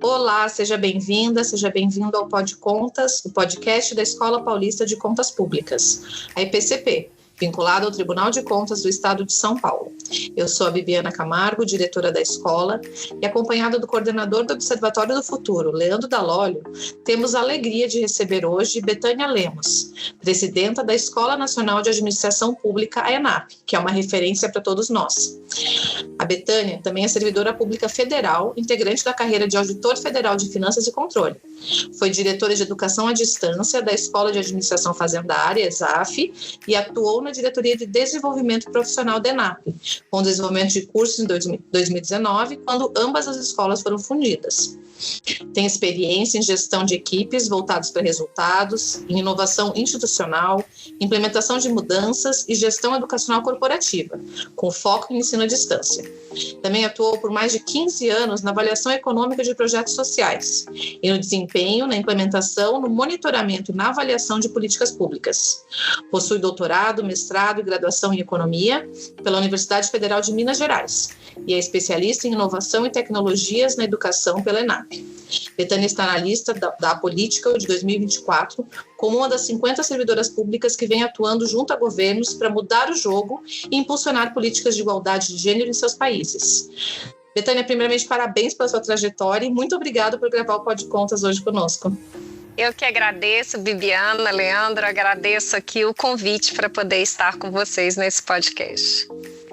Olá, seja bem-vinda, seja bem-vindo ao Pod Contas, o podcast da Escola Paulista de Contas Públicas, a EPCP, vinculada ao Tribunal de Contas do Estado de São Paulo. Eu sou a Bibiana Camargo, diretora da escola, e acompanhada do coordenador do Observatório do Futuro, Leandro Dalólio, temos a alegria de receber hoje Betânia Lemos, presidenta da Escola Nacional de Administração Pública, a ENAP, que é uma referência para todos nós. A Betânia também é servidora pública federal, integrante da carreira de Auditor Federal de Finanças e Controle. Foi diretora de Educação à Distância da Escola de Administração Fazendária, ESAF, e atuou na Diretoria de Desenvolvimento Profissional da ENAP, com desenvolvimento de cursos em 2019, quando ambas as escolas foram fundidas. Tem experiência em gestão de equipes voltadas para resultados, em inovação institucional, implementação de mudanças e gestão educacional corporativa, com foco em ensino à distância. Também atuou por mais de 15 anos na avaliação econômica de projetos sociais e no desempenho, na implementação, no monitoramento e na avaliação de políticas públicas. Possui doutorado, mestrado e graduação em economia pela Universidade Federal de Minas Gerais e é especialista em inovação e tecnologias na educação pela ENAP. Betânia está na lista da Política de 2024 como uma das 50 servidoras públicas que vem atuando junto a governos para mudar o jogo e impulsionar políticas de igualdade de gênero em seus países. Betânia, primeiramente, parabéns pela sua trajetória e muito obrigada por gravar o Pod Contas hoje conosco. Eu que agradeço, Bibiana, Leandro, agradeço aqui o convite para poder estar com vocês nesse podcast.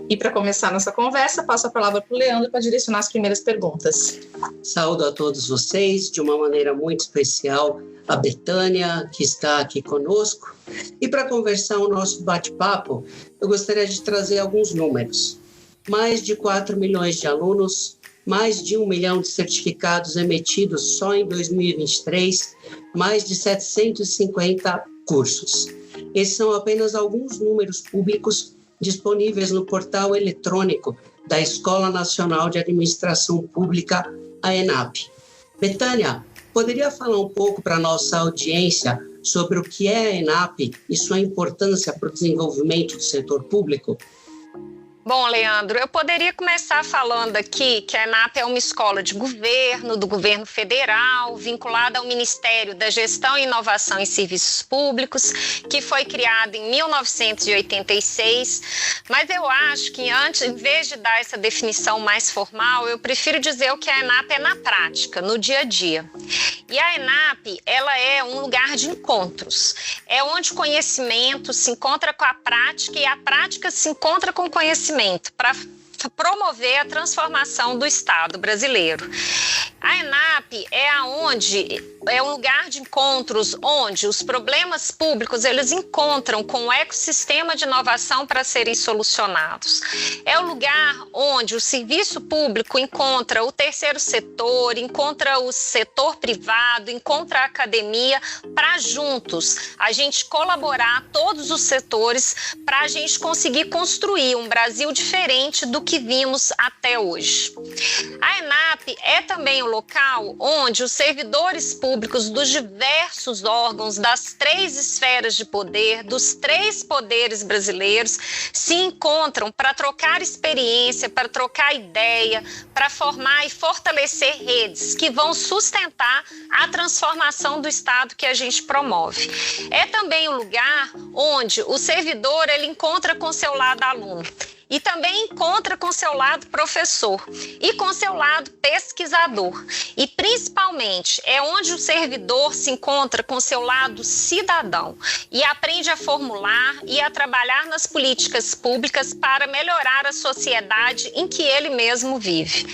E para começar nossa conversa, passo a palavra para o Leandro para direcionar as primeiras perguntas. Saúdo a todos vocês, de uma maneira muito especial, a Betânia, que está aqui conosco. E para conversar o nosso bate-papo, eu gostaria de trazer alguns números. Mais de 4 milhões de alunos, mais de 1 milhão de certificados emitidos só em 2023, mais de 750 cursos. Esses são apenas alguns números públicos disponíveis no portal eletrônico da Escola Nacional de Administração Pública, a ENAP. Betânia, poderia falar um pouco para a nossa audiência sobre o que é a ENAP e sua importância para o desenvolvimento do setor público? Bom, Leandro, eu poderia começar falando aqui que a ENAP é uma escola de governo, do governo federal, vinculada ao Ministério da Gestão e Inovação em Serviços Públicos, que foi criada em 1986. Mas eu acho que antes, em vez de dar essa definição mais formal, eu prefiro dizer o que a ENAP é na prática, no dia a dia. E a ENAP, ela é um lugar de encontros. É onde o conhecimento se encontra com a prática e a prática se encontra com o conhecimento para promover a transformação do Estado brasileiro. A ENAP é um lugar de encontros onde os problemas públicos eles encontram com o ecossistema de inovação para serem solucionados. É o lugar onde o serviço público encontra o terceiro setor, encontra o setor privado, encontra a academia, para juntos a gente colaborar todos os setores para a gente conseguir construir um Brasil diferente do que vimos até hoje. A ENAP é também o local onde os servidores públicos dos diversos órgãos das 3 esferas de poder, dos 3 poderes brasileiros, se encontram para trocar experiência, para trocar ideia, para formar e fortalecer redes que vão sustentar a transformação do Estado que a gente promove. É também o lugar onde o servidor ele encontra com seu lado aluno. E também encontra com seu lado professor e com seu lado pesquisador. E principalmente é onde o servidor se encontra com seu lado cidadão e aprende a formular e a trabalhar nas políticas públicas para melhorar a sociedade em que ele mesmo vive.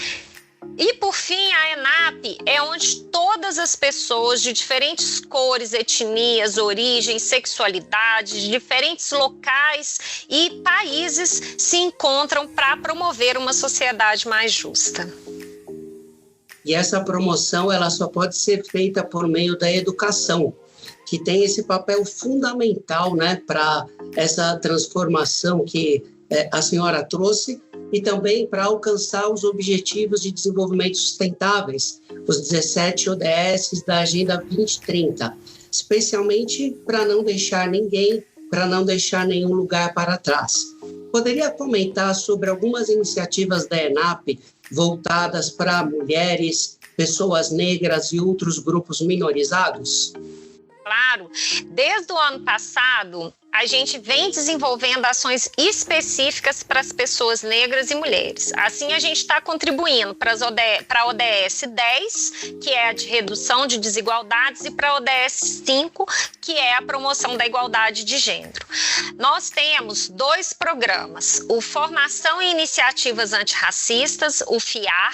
E, por fim, a ENAP é onde todas as pessoas de diferentes cores, etnias, origens, sexualidades, diferentes locais e países se encontram para promover uma sociedade mais justa. E essa promoção ela só pode ser feita por meio da educação, que tem esse papel fundamental, né, para essa transformação que a senhora trouxe e também para alcançar os Objetivos de Desenvolvimento Sustentáveis, os 17 ODS da Agenda 2030, especialmente para não deixar ninguém, para não deixar nenhum lugar para trás. Poderia comentar sobre algumas iniciativas da ENAP voltadas para mulheres pessoas negras e outros grupos minorizados? Claro, desde o ano passado, a gente vem desenvolvendo ações específicas para as pessoas negras e mulheres. Assim, a gente está contribuindo para a ODS 10, que é a de redução de desigualdades, e para a ODS 5, que é a promoção da igualdade de gênero. Nós temos 2 programas, o Formação e Iniciativas Antirracistas, o FIAR,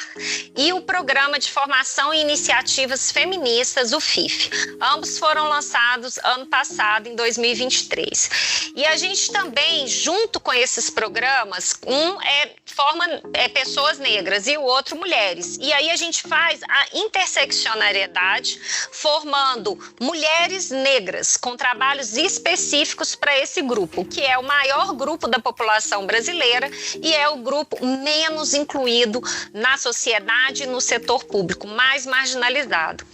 e o Programa de Formação e Iniciativas Feministas, o FIF. Ambos foram lançados ano passado, em 2023. E a gente também, junto com esses programas, forma pessoas negras e o outro mulheres. E aí a gente faz a interseccionalidade, formando mulheres negras com trabalhos específicos para esse grupo, que é o maior grupo da população brasileira e é o grupo menos incluído na sociedade e no setor público, mais marginalizado.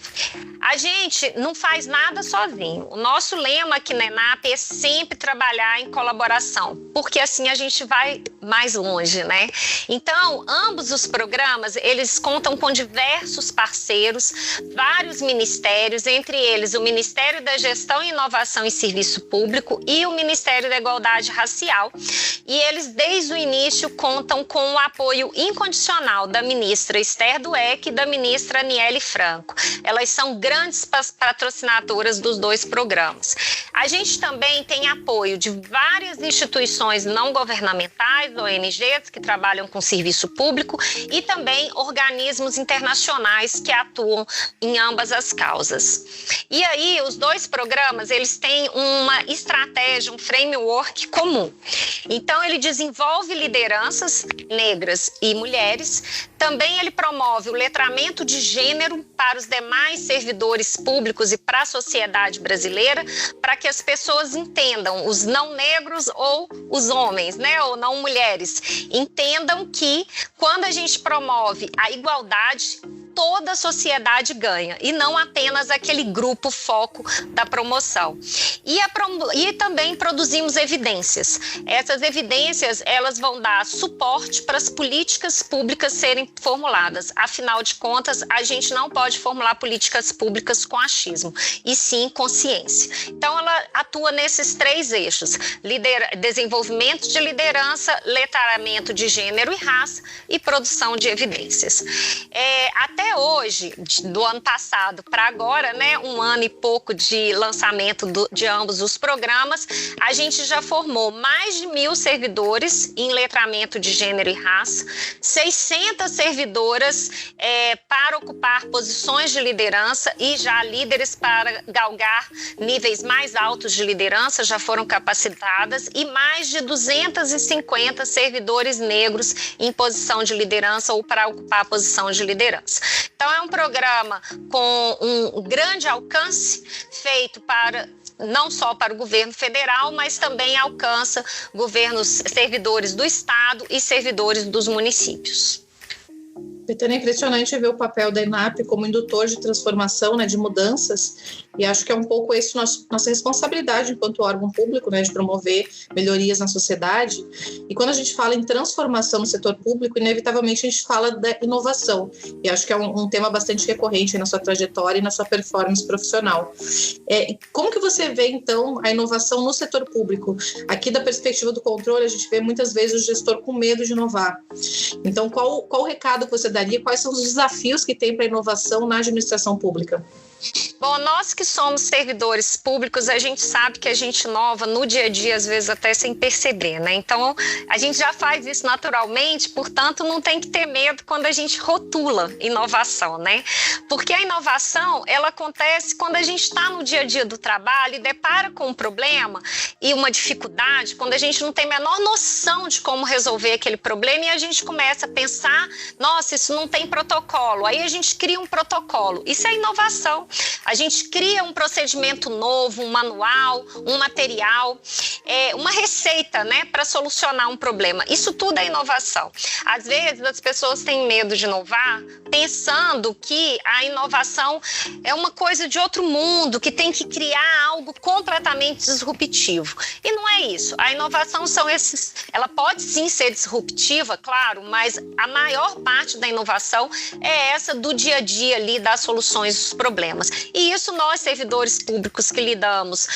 A gente não faz nada sozinho. O nosso lema aqui na ENAP é sempre trabalhar em colaboração, porque assim a gente vai mais longe, né? Então, ambos os programas, eles contam com diversos parceiros, vários ministérios, entre eles o Ministério da Gestão e Inovação em Serviço Público e o Ministério da Igualdade Racial. E eles, desde o início, contam com o apoio incondicional da ministra Esther Dweck e da ministra Aniele Franco. Elas são grandes patrocinadoras dos 2 programas. A gente também tem apoio de várias instituições não governamentais, ONGs, que trabalham com serviço público, e também organismos internacionais que atuam em ambas as causas. E aí, os 2 programas, eles têm uma estratégia, um framework comum. Então, ele desenvolve lideranças negras e mulheres. Também ele promove o letramento de gênero para os demais servidores públicos e para a sociedade brasileira, para que as pessoas entendam, os não negros ou os homens, né, ou não mulheres, entendam que quando a gente promove a igualdade, toda a sociedade ganha, e não apenas aquele grupo foco da promoção. E também produzimos evidências. Essas evidências, elas vão dar suporte para as políticas públicas serem formuladas. Afinal de contas, a gente não pode formular políticas públicas com achismo, e sim com ciência. Então, ela atua nesses 3 eixos: desenvolvimento de liderança, letramento de gênero e raça e produção de evidências. Até hoje, do ano passado para agora, né, 1 ano e pouco de lançamento de ambos os programas, a gente já formou mais de 1.000 servidores em letramento de gênero e raça, 600 servidoras para ocupar posições de liderança, e já líderes para galgar níveis mais altos de liderança já foram capacitadas, e mais de 250 servidores negros em posição de liderança ou para ocupar a posição de liderança. Então, é um programa com um grande alcance, feito não só para o governo federal, mas também alcança servidores do Estado e servidores dos municípios. Betânia, é impressionante ver o papel da ENAP como indutor de transformação, né, de mudanças, e acho que é um pouco essa nossa responsabilidade enquanto órgão público, né, de promover melhorias na sociedade. E quando a gente fala em transformação no setor público, inevitavelmente a gente fala da inovação, e acho que é um tema bastante recorrente na sua trajetória e na sua performance profissional. Como que você vê, então, a inovação no setor público? Aqui, da perspectiva do controle, a gente vê muitas vezes o gestor com medo de inovar. Então, qual o recado que você daria? Quais são os desafios que tem para a inovação na administração pública? Bom, nós que somos servidores públicos, a gente sabe que a gente inova no dia a dia, às vezes até sem perceber, né? Então, a gente já faz isso naturalmente, portanto, não tem que ter medo quando a gente rotula inovação, né? Porque a inovação, ela acontece quando a gente está no dia a dia do trabalho e depara com um problema e uma dificuldade, quando a gente não tem a menor noção de como resolver aquele problema, e a gente começa a pensar, nossa, isso não tem protocolo. Aí a gente cria um protocolo. Isso é inovação. A gente cria um procedimento novo, um manual, um material, uma receita, né, para solucionar um problema. Isso tudo é inovação. Às vezes as pessoas têm medo de inovar, pensando que a inovação é uma coisa de outro mundo, que tem que criar algo completamente disruptivo. E não é isso. A inovação ela pode sim ser disruptiva, claro, mas a maior parte da inovação é essa do dia a dia ali, das soluções dos problemas. E isso nós, servidores públicos que lidamos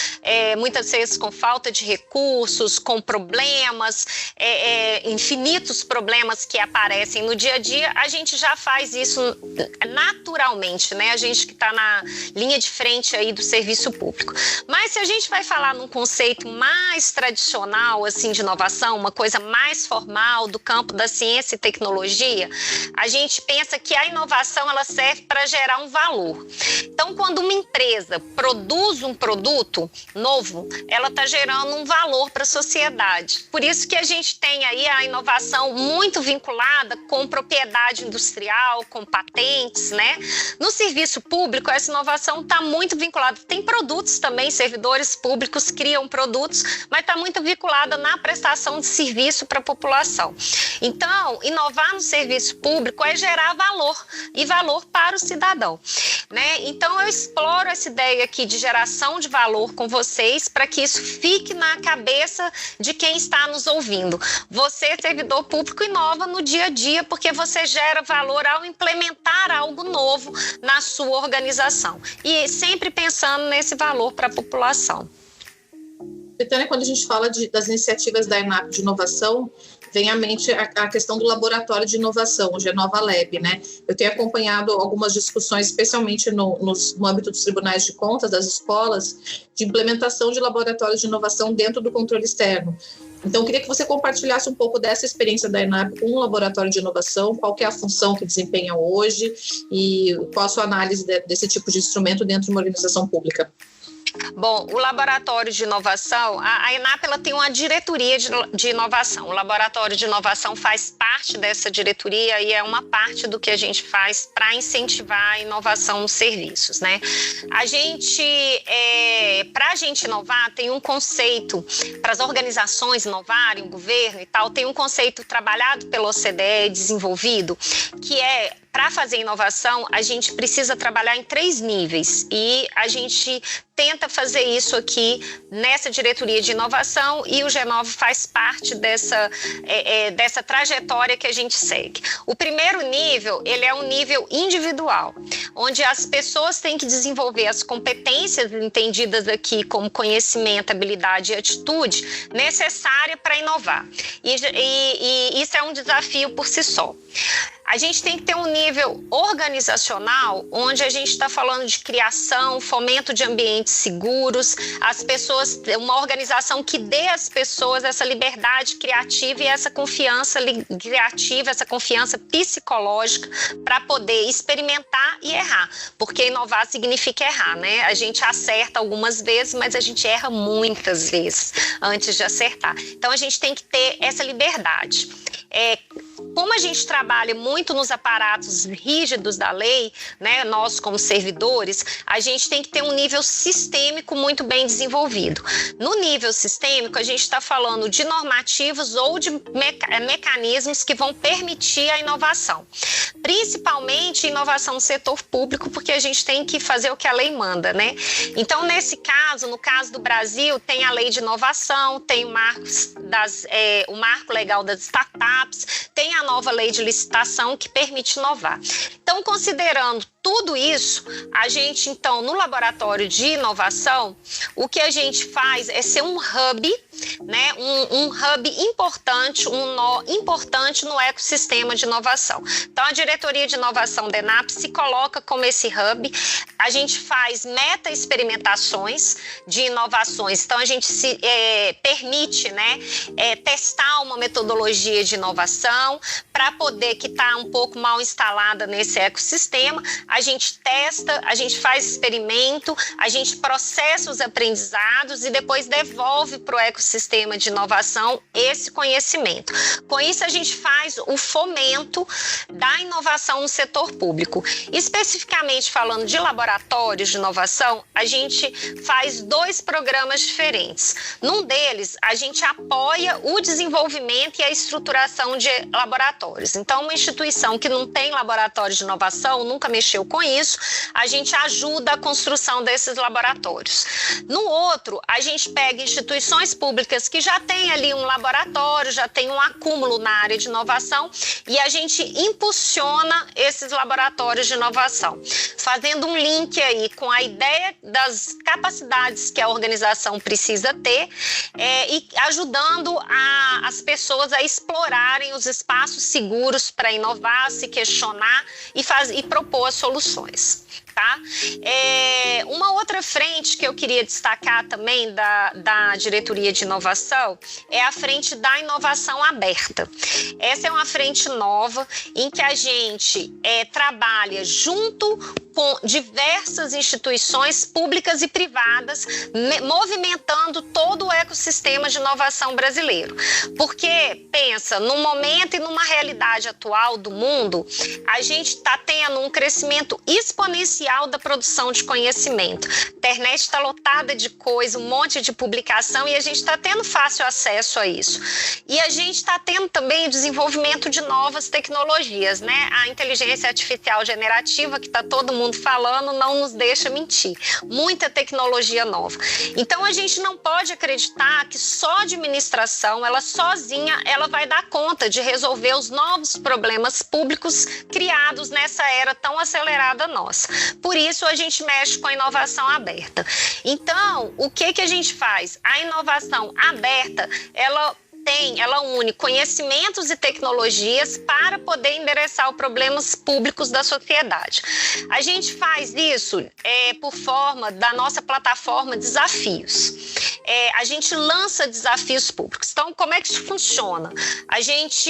muitas vezes com falta de recursos, com problemas, infinitos problemas que aparecem no dia a dia, a gente já faz isso naturalmente, né? A gente que está na linha de frente aí do serviço público. Mas se a gente vai falar num conceito mais tradicional, assim, de inovação, uma coisa mais formal do campo da ciência e tecnologia, a gente pensa que a inovação ela serve para gerar um valor. Então, quando uma empresa produz um produto novo, ela está gerando um valor para a sociedade. Por isso que a gente tem aí a inovação muito vinculada com propriedade industrial, com patentes, né? No serviço público, essa inovação está muito vinculada. Tem produtos também, servidores públicos criam produtos, mas está muito vinculada na prestação de serviço para a população. Então, inovar no serviço público é gerar valor, e valor para o cidadão, né? Então, eu exploro essa ideia aqui de geração de valor com vocês, para que isso fique na cabeça de quem está nos ouvindo. Você, servidor público, inova no dia a dia, porque você gera valor ao implementar algo novo na sua organização. E sempre pensando nesse valor para a população. Betânia, quando a gente fala das iniciativas da ENAP de inovação, vem à mente a questão do laboratório de inovação, o Genova Lab, né? Eu tenho acompanhado algumas discussões, especialmente no âmbito dos tribunais de contas, das escolas, de implementação de laboratórios de inovação dentro do controle externo. Então, eu queria que você compartilhasse um pouco dessa experiência da ENAP com o laboratório de inovação, qual que é a função que desempenha hoje e qual a sua análise desse tipo de instrumento dentro de uma organização pública. Bom, o laboratório de inovação, a ENAP ela tem uma diretoria de inovação. O laboratório de inovação faz parte dessa diretoria e é uma parte do que a gente faz para incentivar a inovação nos serviços, né? Para a gente inovar, tem um conceito, para as organizações inovarem, o governo e tal, tem um conceito trabalhado pela OCDE, desenvolvido, que é: para fazer inovação, a gente precisa trabalhar em 3 níveis e a gente tenta fazer isso aqui nessa diretoria de inovação e o Genova faz parte dessa trajetória que a gente segue. O primeiro nível, ele é um nível individual, onde as pessoas têm que desenvolver as competências entendidas aqui como conhecimento, habilidade e atitude necessária para inovar. E isso é um desafio por si só. A gente tem que ter um nível organizacional, onde a gente está falando de criação, fomento de ambientes seguros, as pessoas, uma organização que dê às pessoas essa liberdade criativa e essa confiança criativa, essa confiança psicológica para poder experimentar e errar, porque inovar significa errar, né? A gente acerta algumas vezes, mas a gente erra muitas vezes antes de acertar. Então, a gente tem que ter essa liberdade. Como a gente trabalha muito nos aparatos rígidos da lei, né, nós como servidores, a gente tem que ter um nível sistêmico muito bem desenvolvido. No nível sistêmico, a gente está falando de normativos ou de mecanismos que vão permitir a inovação. Principalmente inovação no setor público, porque a gente tem que fazer o que a lei manda, né? Então, nesse caso, no caso do Brasil, tem a lei de inovação, tem o marco legal das startups, tem a nova lei de licitação que permite inovar. Então, considerando tudo isso, a gente, então, no laboratório de inovação, o que a gente faz é ser um hub, né? Um hub importante, um nó importante no ecossistema de inovação. Então, a diretoria de inovação da ENAP se coloca como esse hub. A gente faz meta-experimentações de inovações. Então, a gente se permite, né, testar uma metodologia de inovação, Então, para poder, que está um pouco mal instalada nesse ecossistema, a gente testa, a gente faz experimento, a gente processa os aprendizados e depois devolve para o ecossistema de inovação esse conhecimento. Com isso, a gente faz o fomento da inovação no setor público. Especificamente falando de laboratórios de inovação, a gente faz 2 programas diferentes. Num deles, a gente apoia o desenvolvimento e a estruturação de laboratórios. Então, uma instituição que não tem laboratório de inovação, nunca mexeu com isso, a gente ajuda a construção desses laboratórios. No outro, a gente pega instituições públicas que já têm ali um laboratório, já tem um acúmulo na área de inovação e a gente impulsiona esses laboratórios de inovação, fazendo um link aí com a ideia das capacidades que a organização precisa ter e ajudando as pessoas a explorarem os espaços seguros para inovar, se questionar e propor soluções. Tá? Uma outra frente que eu queria destacar também da diretoria de inovação é a frente da inovação aberta. Essa é uma frente nova em que a gente trabalha junto com diversas instituições públicas e privadas, movimentando todo o ecossistema de inovação brasileiro. Porque, pensa, no momento e numa realidade atual do mundo, a gente está tendo um crescimento exponencial da produção de conhecimento. A internet está lotada de coisa, um monte de publicação e a gente está tendo fácil acesso a isso. E a gente está tendo também o desenvolvimento de novas tecnologias, né? A inteligência artificial generativa, que está todo mundo falando, não nos deixa mentir. Muita tecnologia nova. Então, a gente não pode acreditar que só a administração, ela sozinha, ela vai dar conta de resolver os novos problemas públicos criados nessa era tão acelerada nossa. Por isso, a gente mexe com a inovação aberta. Então, o que a gente faz? A inovação aberta, ela une conhecimentos e tecnologias para poder endereçar os problemas públicos da sociedade. A gente faz isso por forma da nossa plataforma Desafios. A gente lança desafios públicos. Então, como é que isso funciona? A gente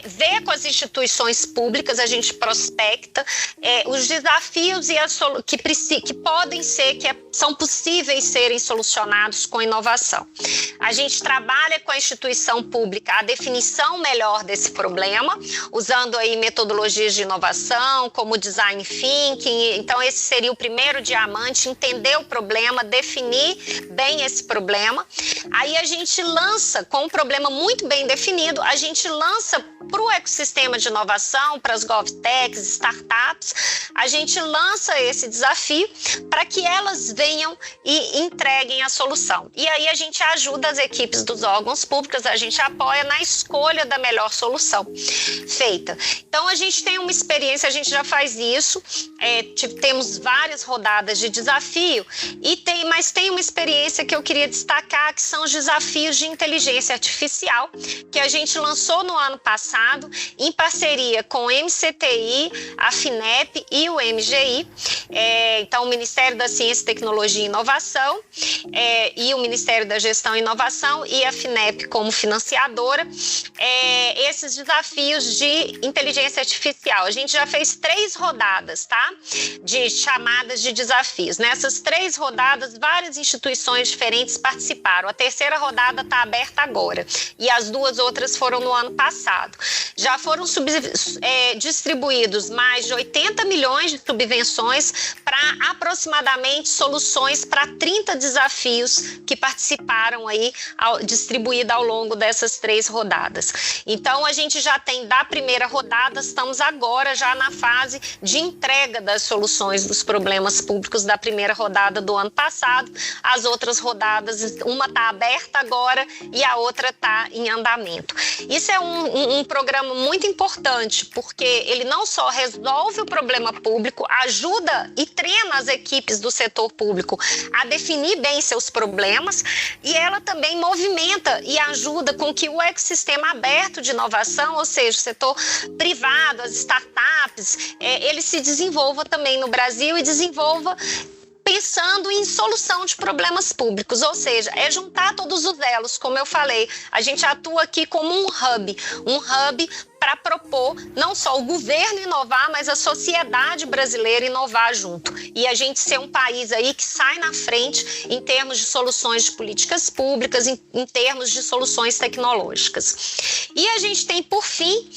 vê com as instituições públicas, a gente prospecta os desafios que podem ser, são possíveis serem solucionados com inovação. A gente trabalha com a instituição pública a definição melhor desse problema, usando aí metodologias de inovação, como design thinking. Então, esse seria o primeiro diamante, entender o problema, definir bem esse problema. Aí a gente lança, com um problema muito bem definido, a gente lança para o ecossistema de inovação, para as GovTechs, startups, a gente lança esse desafio para que elas venham e entreguem a solução. E aí a gente ajuda as equipes dos órgãos públicos, a gente apoia na escolha da melhor solução feita. Então, a gente tem uma experiência, a gente já faz isso, temos várias rodadas de desafio, mas tem uma experiência que eu queria destacar, que são os desafios de inteligência artificial, que a gente lançou no ano passado, em parceria com o MCTI, a FINEP e o MGI, então o Ministério da Ciência, Tecnologia e Inovação, e o Ministério da Gestão e Inovação e a FINEP como financiadora, esses desafios de inteligência artificial. A gente já fez 3 rodadas, tá? De chamadas de desafios. Nessas 3 rodadas, várias instituições diferentes participaram. A 3ª rodada está aberta agora e as 2 outras foram no ano passado. Já foram distribuídos mais de 80 milhões de subvenções para aproximadamente soluções para 30 desafios que participaram aí, distribuída ao longo dessas 3 rodadas. Então, a gente já tem da primeira rodada, estamos agora já na fase de entrega das soluções dos problemas públicos da primeira rodada do ano passado. As outras rodadas, uma está aberta agora e a outra está em andamento. Isso é um programa muito importante, porque ele não só resolve o problema público, ajuda e treina as equipes do setor público a definir bem seus problemas, e ela também movimenta e ajuda com que o ecossistema aberto de inovação, ou seja, o setor privado, as startups, ele se desenvolva também no Brasil e desenvolva pensando em solução de problemas públicos, ou seja, juntar todos os elos, como eu falei. A gente atua aqui como um hub para propor não só o governo inovar, mas a sociedade brasileira inovar junto. E a gente ser um país aí que sai na frente em termos de soluções de políticas públicas, em termos de soluções tecnológicas. E a gente tem, por fim,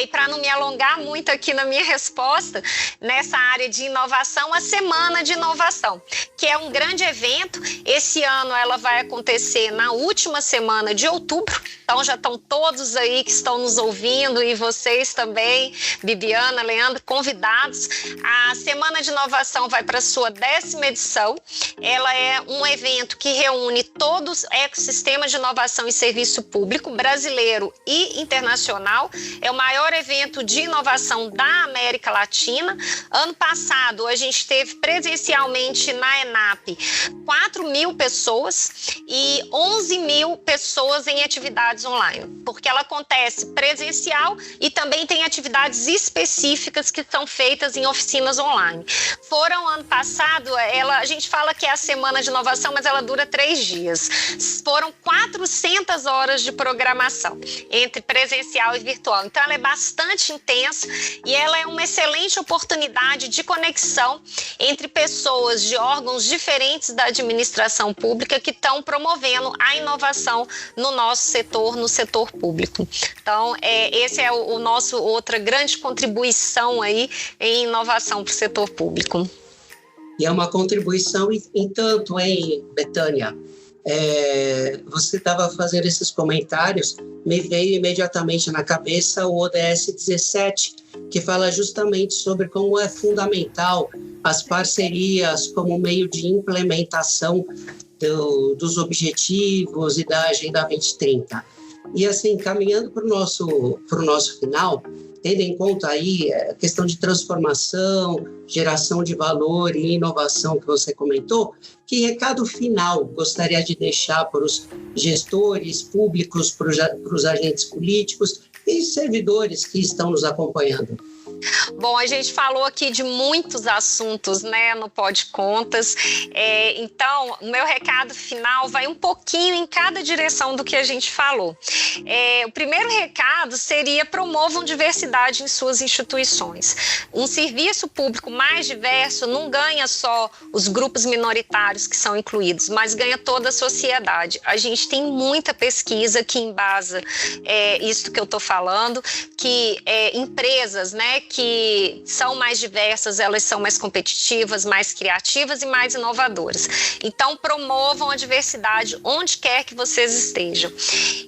e para não me alongar muito aqui na minha resposta, nessa área de inovação, a Semana de Inovação, que é um grande evento. Esse ano ela vai acontecer na última semana de outubro, então já estão todos aí que estão nos ouvindo e vocês também, Bibiana, Leandro, convidados. A Semana de Inovação vai para a sua 10ª edição. Ela é um evento que reúne todos os ecossistemas de inovação e serviço público brasileiro e internacional. É o maior evento de inovação da América Latina. Ano passado, a gente teve presencialmente na ENAP 4.000 pessoas e 11.000 pessoas em atividades online, porque ela acontece presencial e também tem atividades específicas que são feitas em oficinas online. Foram, ano passado, a gente fala que é a Semana de Inovação, mas ela dura 3 dias. Foram 400 horas de programação, entre presencial e virtual. Então, ela é bastante intensa e ela é uma excelente oportunidade de conexão entre pessoas de órgãos diferentes da administração pública que estão promovendo a inovação no nosso setor, no setor público. Então, esse é o nosso outra grande contribuição aí em inovação para o setor público. E é uma contribuição em tanto, hein, Betânia? Você estava fazendo esses comentários, me veio imediatamente na cabeça o ODS 17, que fala justamente sobre como é fundamental as parcerias como meio de implementação dos objetivos e da Agenda 2030. E assim, caminhando para o nosso final, tendo em conta aí a questão de transformação, geração de valor e inovação que você comentou, que recado final gostaria de deixar para os gestores públicos, para os agentes políticos e servidores que estão nos acompanhando? Bom, a gente falou aqui de muitos assuntos, né, no Pod Contas. Então, o meu recado final vai um pouquinho em cada direção do que a gente falou. O primeiro recado seria: promovam diversidade em suas instituições. Um serviço público mais diverso não ganha só os grupos minoritários que são incluídos, mas ganha toda a sociedade. A gente tem muita pesquisa que embasa isso que eu estou falando, que empresas, né, que são mais diversas, elas são mais competitivas, mais criativas e mais inovadoras. Então, promovam a diversidade onde quer que vocês estejam.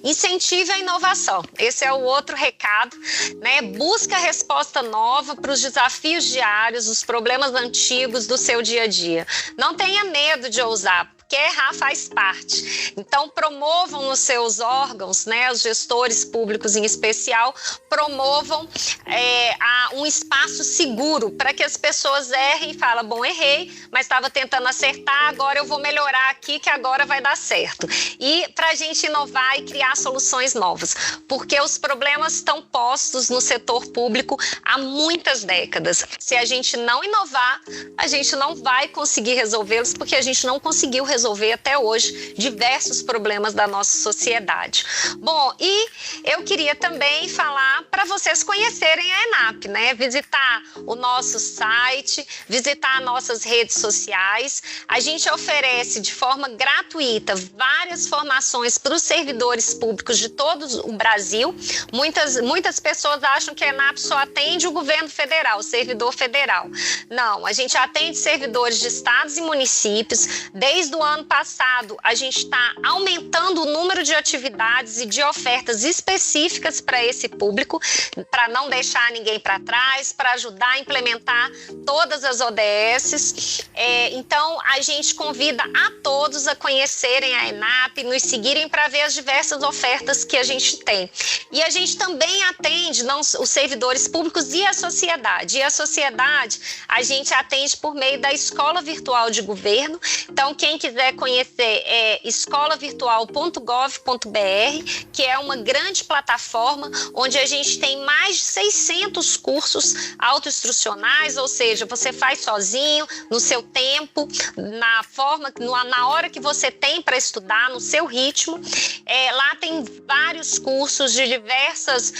Incentive a inovação. Esse é o outro recado, né? Busca resposta nova para os desafios diários, os problemas antigos do seu dia a dia. Não tenha medo de ousar, porque errar faz parte. Então, promovam nos seus órgãos, né, os gestores públicos em especial, promovam um espaço seguro para que as pessoas errem e falem: bom, errei, mas estava tentando acertar, agora eu vou melhorar aqui que agora vai dar certo. E para a gente inovar e criar soluções novas, porque os problemas estão postos no setor público há muitas décadas. Se a gente não inovar, a gente não vai conseguir resolvê-los, porque a gente não conseguiu resolver até hoje diversos problemas da nossa sociedade. Bom, e eu queria também falar para vocês conhecerem a ENAP, né? Visitar o nosso site, visitar nossas redes sociais. A gente oferece de forma gratuita várias formações para os servidores públicos de todo o Brasil. Muitas pessoas acham que a ENAP só atende o governo federal, o servidor federal. Não, a gente atende servidores de estados e municípios. Desde o ano passado, a gente está aumentando o número de atividades e de ofertas específicas para esse público, para não deixar ninguém para trás, para ajudar a implementar todas as ODSs. Então, a gente convida a todos a conhecerem a ENAP, nos seguirem para ver as diversas ofertas que a gente tem. E a gente também atende os servidores públicos e a sociedade. E a sociedade, a gente atende por meio da Escola Virtual de Governo. Então, quem quiser quiser conhecer, é escolavirtual.gov.br, que é uma grande plataforma onde a gente tem mais de 600 cursos autoinstrucionais, ou seja, você faz sozinho, no seu tempo, na hora que você tem para estudar, no seu ritmo. Lá tem vários cursos de diversas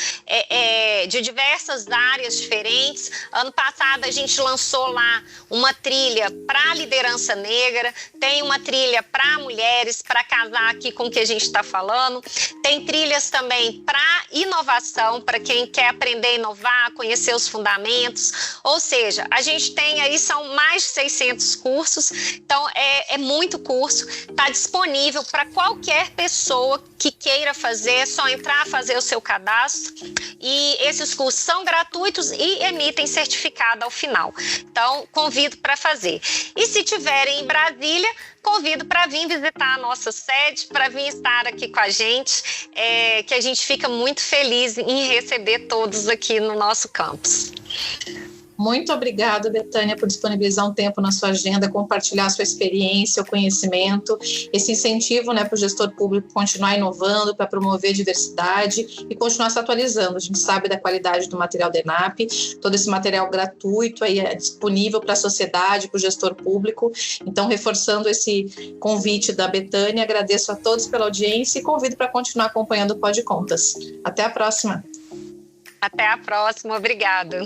áreas diferentes. Ano passado a gente lançou lá uma trilha para liderança negra, tem uma trilha para mulheres, para casar aqui com o que a gente está falando, tem trilhas também para inovação, para quem quer aprender a inovar, conhecer os fundamentos, ou seja, a gente tem aí, são mais de 600 cursos, então é muito curso, está disponível para qualquer pessoa que queira fazer, é só entrar, fazer o seu cadastro, e esses cursos são gratuitos e emitem certificado ao final. Então, convido para fazer. E se tiverem em Brasília, convido para vir visitar a nossa sede, para vir estar aqui com a gente, que a gente fica muito feliz em receber todos aqui no nosso campus. Muito obrigada, Betânia, por disponibilizar um tempo na sua agenda, compartilhar a sua experiência, o conhecimento, esse incentivo, né, para o gestor público continuar inovando, para promover a diversidade e continuar se atualizando. A gente sabe da qualidade do material da ENAP, todo esse material gratuito aí é disponível para a sociedade, para o gestor público. Então, reforçando esse convite da Betânia, agradeço a todos pela audiência e convido para continuar acompanhando o Pod Contas. Até a próxima. Até a próxima, obrigada.